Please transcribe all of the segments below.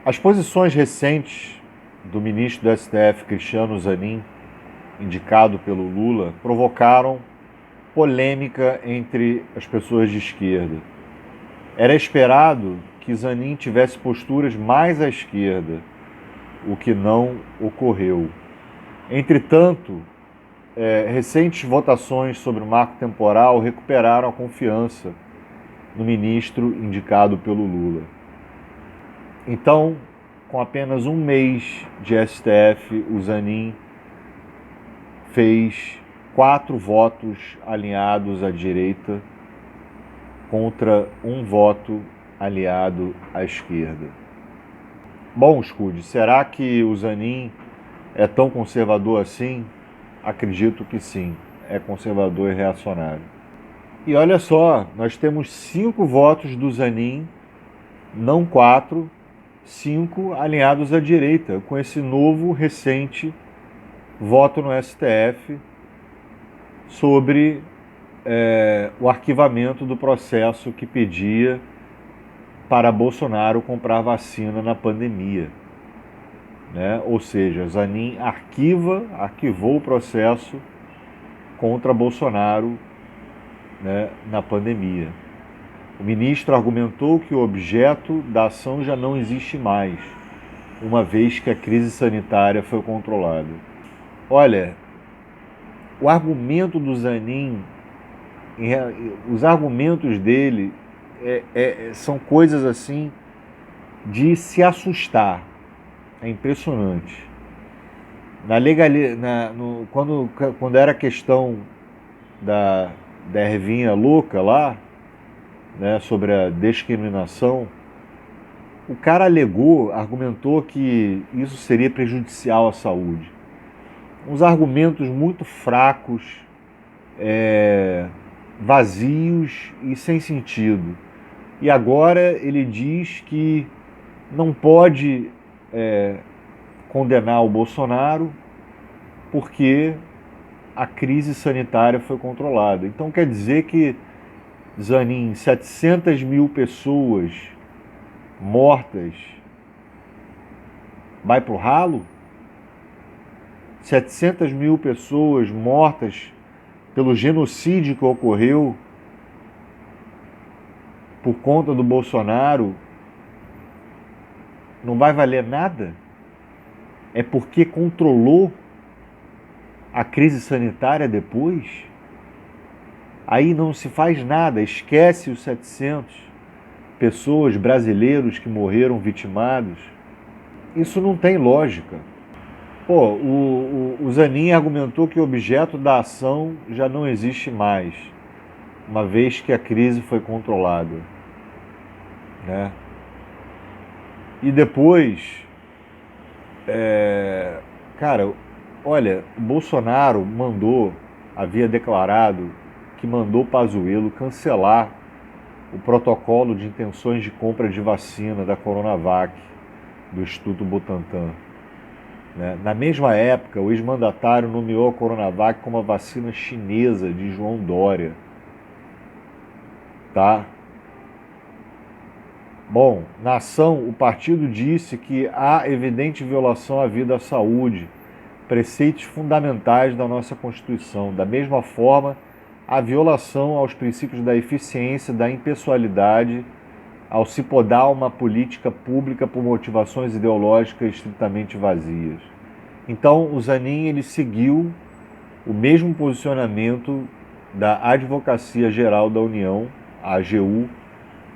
As posições recentes do ministro do STF, Cristiano Zanin, indicado pelo Lula, provocaram polêmica entre as pessoas de esquerda. Era esperado que Zanin tivesse posturas mais à esquerda, o que não ocorreu. Entretanto, recentes votações sobre o marco temporal recuperaram a confiança no ministro indicado pelo Lula. Então, com apenas um mês de STF, o Zanin fez 4 votos alinhados à direita contra um voto aliado à esquerda. Bom, Scud, será que o Zanin é tão conservador assim? Acredito que sim, é conservador e reacionário. E olha só, nós temos 5 votos do Zanin, não 4, 5 alinhados à direita, com esse novo, recente voto no STF sobre o arquivamento do processo que pedia para Bolsonaro comprar vacina na pandemia. Né? Ou seja, Zanin arquivou o processo contra Bolsonaro, né, na pandemia. O ministro argumentou que o objeto da ação já não existe mais, uma vez que a crise sanitária foi controlada. Olha, o argumento do Zanin, os argumentos dele são coisas assim de se assustar. É impressionante. Quando era questão da ervinha louca lá, né, sobre a discriminação, o cara argumentou que isso seria prejudicial à saúde. Uns argumentos muito fracos, vazios e sem sentido. E agora ele diz que não pode condenar o Bolsonaro porque a crise sanitária foi controlada. Então quer dizer que, Zanin, 700 mil pessoas mortas vai pro ralo? 700 mil pessoas mortas pelo genocídio que ocorreu por conta do Bolsonaro não vai valer nada? É porque controlou a crise sanitária depois? Aí não se faz nada, esquece os 700 pessoas, brasileiros que morreram vitimados. Isso não tem lógica. Pô, o Zanin argumentou que o objeto da ação já não existe mais, uma vez que a crise foi controlada. Né? E depois, cara, olha, o Bolsonaro havia declarado que mandou Pazuello cancelar o protocolo de intenções de compra de vacina da Coronavac, do Instituto Butantan. Né? Na mesma época, o ex-mandatário nomeou a Coronavac como a vacina chinesa de João Dória. Tá? Bom, na ação, o partido disse que há evidente violação à vida e à saúde, preceitos fundamentais da nossa Constituição. Da mesma forma, a violação aos princípios da eficiência, da impessoalidade, ao se podar uma política pública por motivações ideológicas estritamente vazias. Então, o Zanin ele seguiu o mesmo posicionamento da Advocacia Geral da União, a AGU,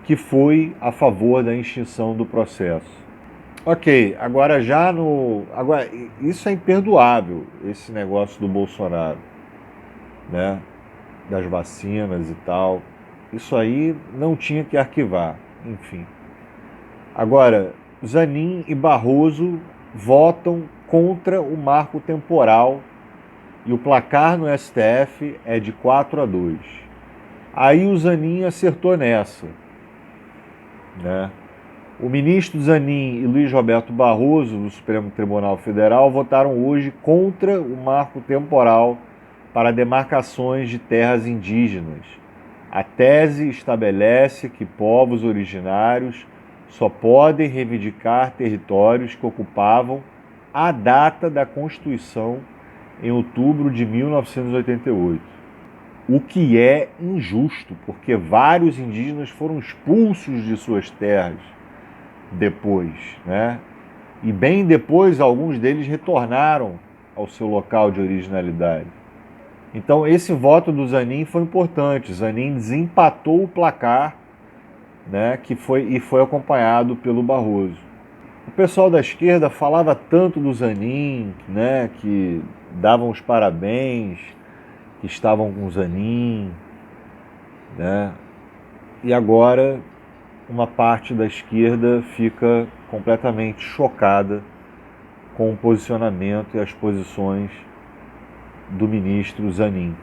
que foi a favor da extinção do processo. Ok, agora isso é imperdoável, esse negócio do Bolsonaro, né? Das vacinas e tal. Isso aí não tinha que arquivar, enfim. Agora, Zanin e Barroso votam contra o marco temporal e o placar no STF é de 4-2. Aí o Zanin acertou nessa, né? O ministro Zanin e Luiz Roberto Barroso, do Supremo Tribunal Federal, votaram hoje contra o marco temporal para demarcações de terras indígenas. A tese estabelece que povos originários só podem reivindicar territórios que ocupavam à data da Constituição em outubro de 1988. O que é injusto, porque vários indígenas foram expulsos de suas terras depois, né? E bem depois alguns deles retornaram ao seu local de originalidade. Então esse voto do Zanin foi importante. Zanin desempatou o placar, né, que foi acompanhado pelo Barroso. O pessoal da esquerda falava tanto do Zanin, né, que davam os parabéns, que estavam com o Zanin, né? E agora uma parte da esquerda fica completamente chocada com o posicionamento e as posições do ministro Zanin.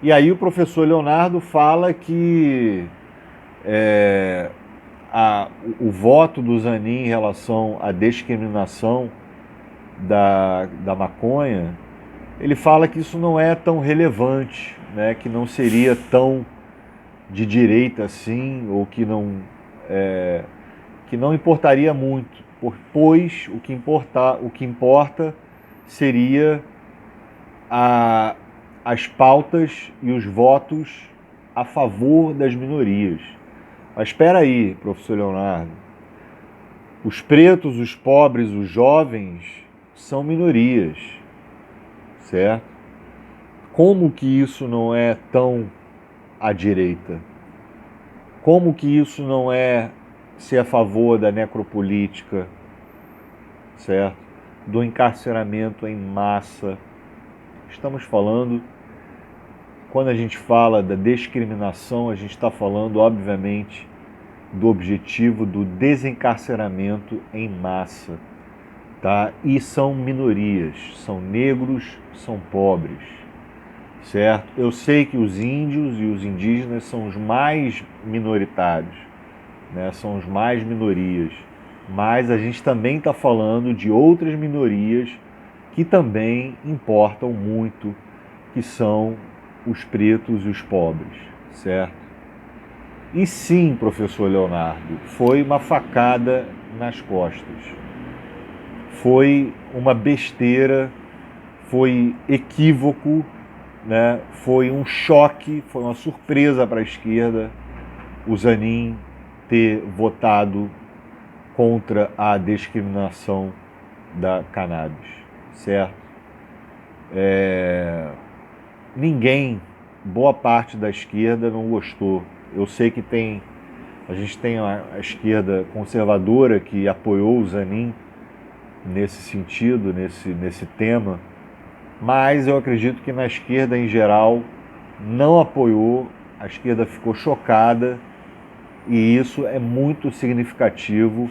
E aí o professor Leonardo fala que o voto do Zanin em relação à discriminação da maconha, ele fala que isso não é tão relevante, né, que não seria tão de direita assim, ou que não importaria muito, pois o que importa seria as pautas e os votos a favor das minorias. Mas espera aí, professor Leonardo, os pretos, os pobres, os jovens são minorias, certo? Como que isso não é tão à direita? Como que isso não é ser a favor da necropolítica, certo? Do encarceramento em massa? Estamos falando, quando a gente fala da discriminação, a gente está falando, obviamente, do objetivo do desencarceramento em massa, tá? E são minorias, são negros, são pobres, certo? Eu sei que os índios e os indígenas são os mais minoritários, né? São os mais minorias, mas a gente também está falando de outras minorias que também importam muito, que são os pretos e os pobres, certo? E sim, professor Leonardo, foi uma facada nas costas, foi uma besteira, foi equívoco, né? Foi um choque, foi uma surpresa para a esquerda o Zanin ter votado contra a discriminação da cannabis, certo? Ninguém, boa parte da esquerda não gostou. Eu sei que a gente tem a esquerda conservadora que apoiou o Zanin nesse sentido, nesse tema, mas eu acredito que na esquerda em geral não apoiou, a esquerda ficou chocada e isso é muito significativo.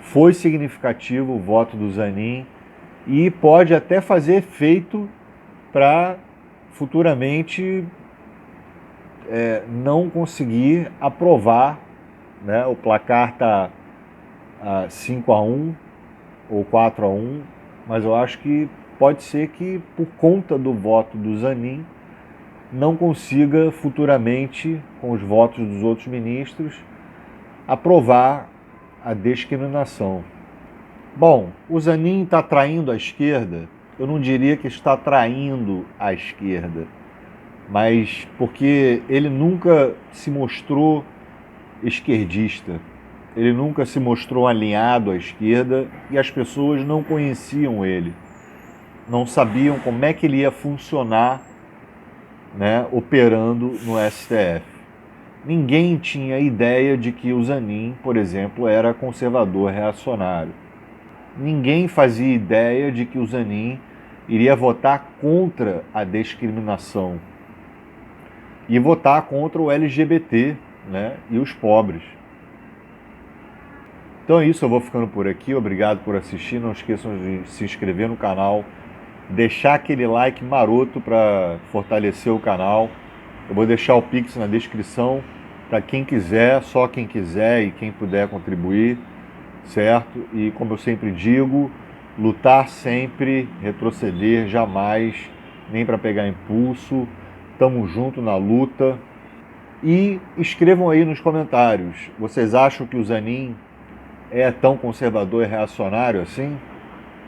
Foi significativo o voto do Zanin e pode até fazer efeito para futuramente não conseguir aprovar, né? O placar está 5-1 ou 4-1, mas eu acho que pode ser que por conta do voto do Zanin não consiga futuramente, com os votos dos outros ministros, aprovar a discriminação. Bom, o Zanin está traindo a esquerda? Eu não diria que está traindo a esquerda, mas porque ele nunca se mostrou esquerdista, ele nunca se mostrou alinhado à esquerda e as pessoas não conheciam ele, não sabiam como é que ele ia funcionar, né, operando no STF. Ninguém tinha ideia de que o Zanin, por exemplo, era conservador reacionário. Ninguém fazia ideia de que o Zanin iria votar contra a discriminação e votar contra o LGBT, né, e os pobres. Então é isso, eu vou ficando por aqui. Obrigado por assistir. Não esqueçam de se inscrever no canal, deixar aquele like maroto para fortalecer o canal. Eu vou deixar o Pix na descrição para quem quiser, só quem quiser e quem puder contribuir, certo? E como eu sempre digo, lutar sempre, retroceder jamais, nem para pegar impulso. Tamo junto na luta. E escrevam aí nos comentários, vocês acham que o Zanin é tão conservador e reacionário assim?